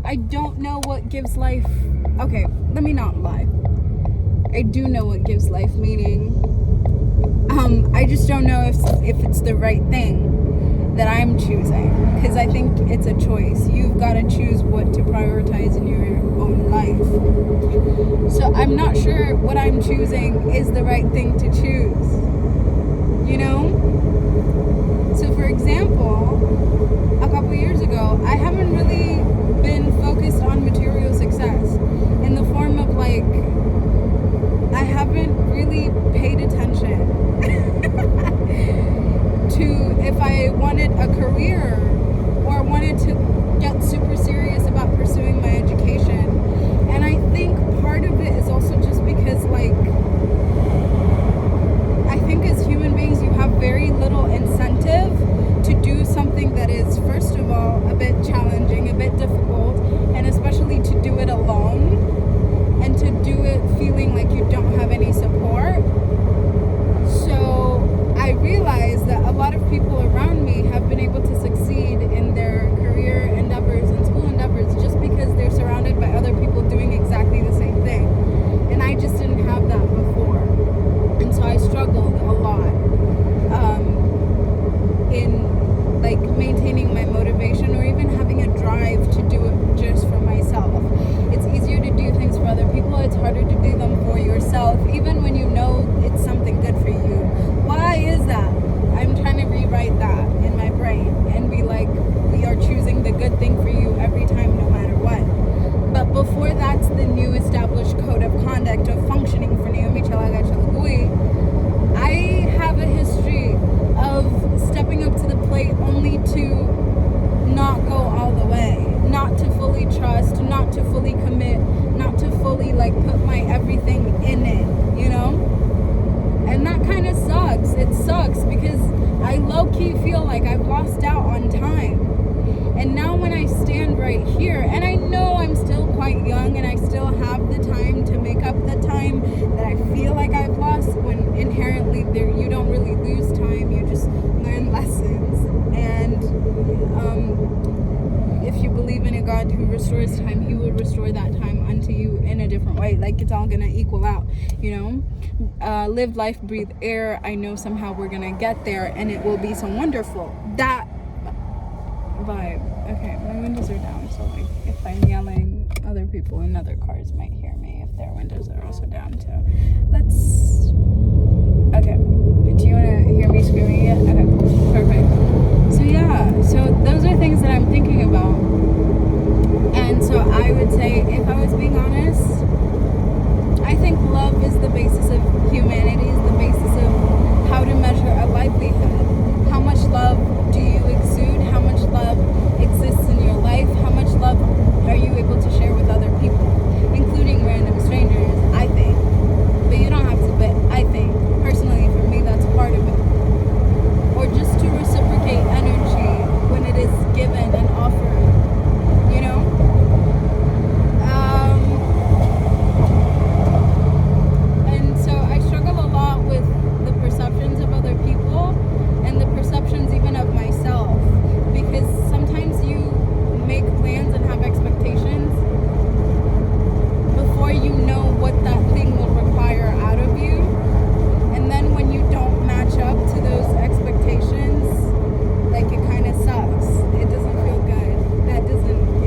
I don't know what gives life. Okay, let me not lie. I do know what gives life meaning. I just don't know if it's the right thing that I'm choosing, because I think it's a choice. You've got to choose what to prioritize in your own life. So I'm not sure what I'm choosing is the right thing to choose. You know? So for example, a couple years ago, I haven't really been focused on material success in the form of like, I haven't really paid attention to if I wanted a career or wanted to get super serious about pursuing my education. And I think part of it is also just because, like, I think as human beings you have very little incentive to do something that is, first of all, a bit challenging, a bit difficult, and especially to do it alone and to do it feeling like you don't have any support. So I realize that a lot of people around me have been able to succeed in their career endeavors and school endeavors just because they're surrounded by other people doing exactly the same thing. And I just didn't have that before. And so I struggled a lot in like maintaining my motivation or even having a drive to do it just for myself. It's easier to do things for other people. It's harder to do them for yourself, even when you know it's something good for you. Why is that? I'm trying to rewrite that in my brain and be like, we are choosing the good thing for you every time, no matter what. But before that's the new established code of conduct of functioning for Naomi Chalaga Chalagui, I have a history of stepping up to the plate only to not go all the way, not to fully trust, not to fully commit, not to fully like put my everything in it, you know? And that kind of sucks. It sucks because I low-key feel like I've lost out on time. And now when I stand right here, and I know I'm still quite young and I still have the time to make up the time that I feel like I've lost, when inherently there you don't really lose time, you just learn lessons. And if you believe in a God who restores time, he will restore that time unto you in a different way. Like, it's all gonna equal out, you know? Live life, breathe air. I know somehow we're gonna get there and it will be so wonderful. That vibe. Okay, my windows are down, so like if I'm yelling, other people in other cars might hear me if their windows are also down too. Okay, do you want to hear me screaming yet? Okay, perfect. So yeah, so those are things that I'm thinking about. And so I would say, if I was being honest, I think love is the basis of humanity, is the basis of how to measure a livelihood. How much love do you exude? How much love exists in your life? How much love are you able to share with other people, including random strangers, I think. But you don't have to, but I think, personally, for me, that's part of it. Or just to reciprocate energy when it is given and offered, you know? And so I struggle a lot with the perceptions of other people and the perceptions even of myself, because sometimes you make plans and have expectations before you know what that thing will require out of you, and then when you don't match up to those expectations, like, it kind of sucks. It doesn't feel good.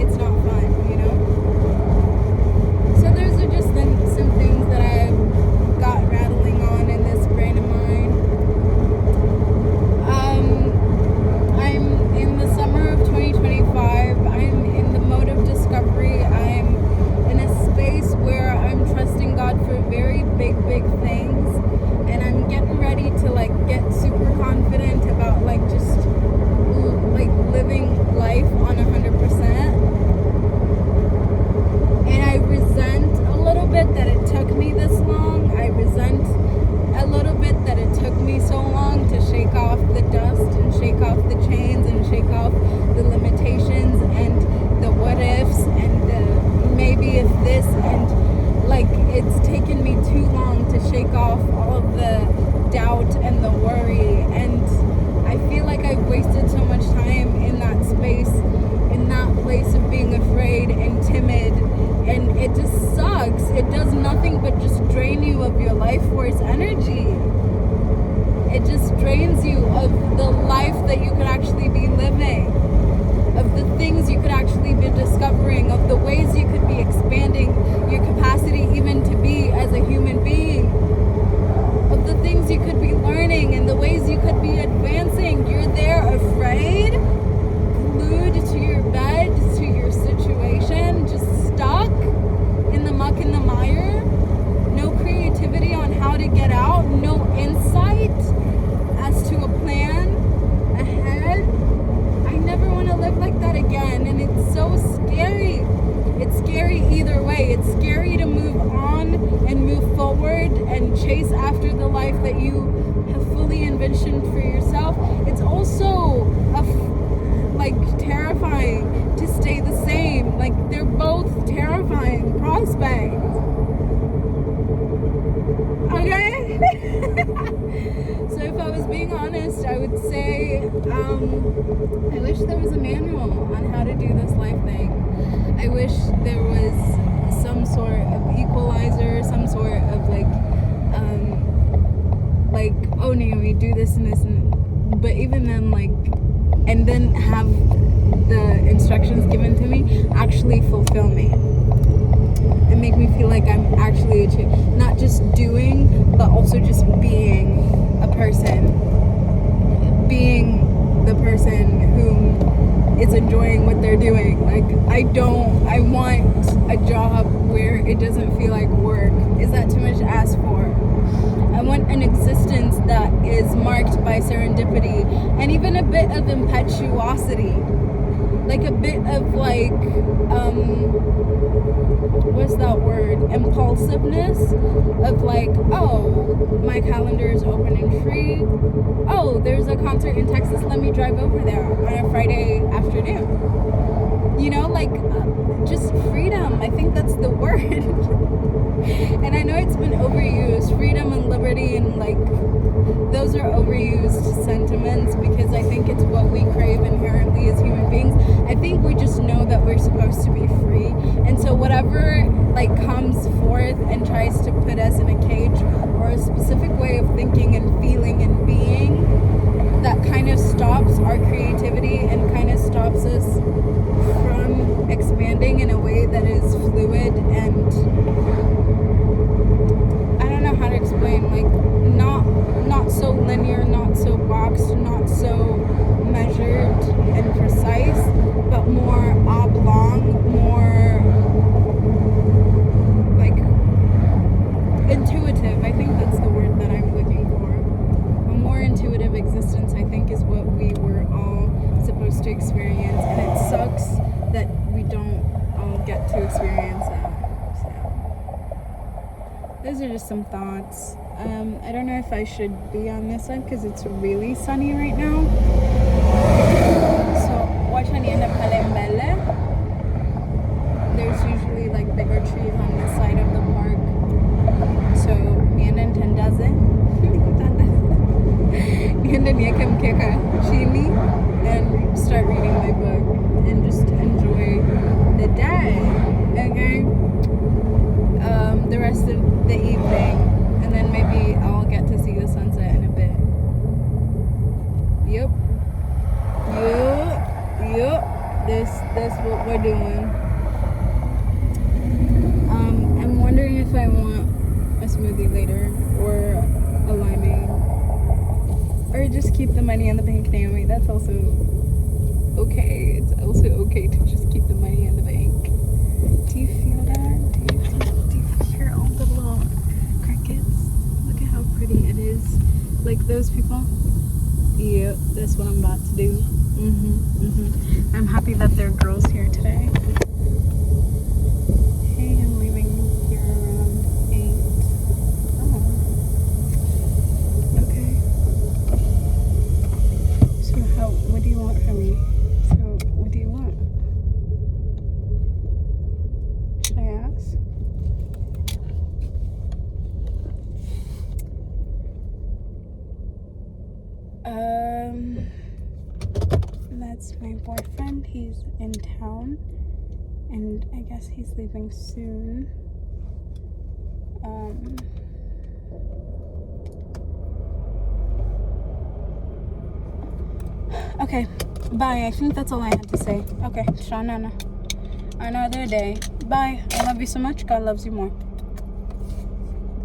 It's not fun, you know? So those are just some things that I've got rattling on in this brain of mine. I'm in the summer of 2025. I'm in the mode of discovery. I'm in a space where I'm trusting God for very big things. And I'm getting ready to, like, get super confident about, like, just, like, living life on 100%. And I resent a little bit that it took me this long. I resent a little bit that it took me so long to shake off the dust and shake off the chains and shake off the limitations and the what ifs and the maybe if this, and like, it's taken me too long to shake off all of the doubt and the worry, and I feel like I've wasted so much time in that space, in that place of being afraid and it does nothing but just drain you of your life force energy. It just drains you of the life that you could actually be living, of the things you could actually be discovering, of the ways you could be expanding your capacity even to be as a human being, of the things you could be learning and the ways you could be advancing. You're there afraid, glued to your bed, to your situation, just stuck in the muck and the mire. No creativity on how to get out, no insight as to a plan ahead. I never want to live like that again, and it's so scary. It's scary either way. It's scary to move on and move forward and chase after the life that you have fully envisioned for yourself. It's also terrifying to stay the same. Like, they're both terrifying prospects. Okay? So if I was being honest, I would say I wish there was a manual on how to do this life thing. I wish there was some sort of equalizer, some sort of oh, Naomi, do this and this, but even then, and then have the instructions given to me actually fulfill me and make me feel like I'm actually not just doing, but also just being a person, being the person who is enjoying what they're doing. I want a job where it doesn't feel like work. Is that too much to ask for? I want an existence that is marked by serendipity and even a bit of impetuosity. Like a bit of what's that word? Impulsiveness of oh, my calendar is open and free. Oh, there's a concert in Texas. Let me drive over there on a Friday afternoon. You know, just freedom. I think that's the word. And I know it's been overused. Freedom and liberty and those are overused sentiments because I think it's what we crave inherently as human beings. I think we just know that we're supposed to be free. And so whatever comes forth and tries to put us in a cage or a specific way of thinking and feeling and being that kind of stops our creativity and kind of stops us from expanding in a way that is fluid and I don't know how to explain, not so linear, not so boxed, not so measured and precise, but more oblong, more intuitive. I think that's the word that I'm looking for. A more intuitive existence, I think, is what we were all supposed to experience, and it sucks that we don't all get to experience that. So, those are just some thoughts. I don't know if I should be on this one because it's really sunny right now. So, watch on the end of Palembele. There's usually bigger trees on the side of the park. So, nienda ntandaze. Nienda nieke mkeka chini and start reading my book and just enjoy the day. Okay? The rest of the evening. And then maybe I'll get to see the sunset in a bit. Yep. That's what we're doing. I'm wondering if I want a smoothie later or a limeade. Or just keep the money in the bank, Naomi. That's also okay. It's also okay to just keep the money in the bank. Do you feel that? Do you hear all the little crickets? Look at how pretty it is. Like those people? Yep, that's what I'm about to do. I'm happy that there are girls here today. Hey, I'm leaving here around 8. Oh. Okay. So what do you want from me? What do you want? Should I ask? That's my boyfriend. He's in town, and I guess he's leaving soon. Okay, bye. I think that's all I had to say. Okay, Shanana. Another day. Bye. I love you so much. God loves you more.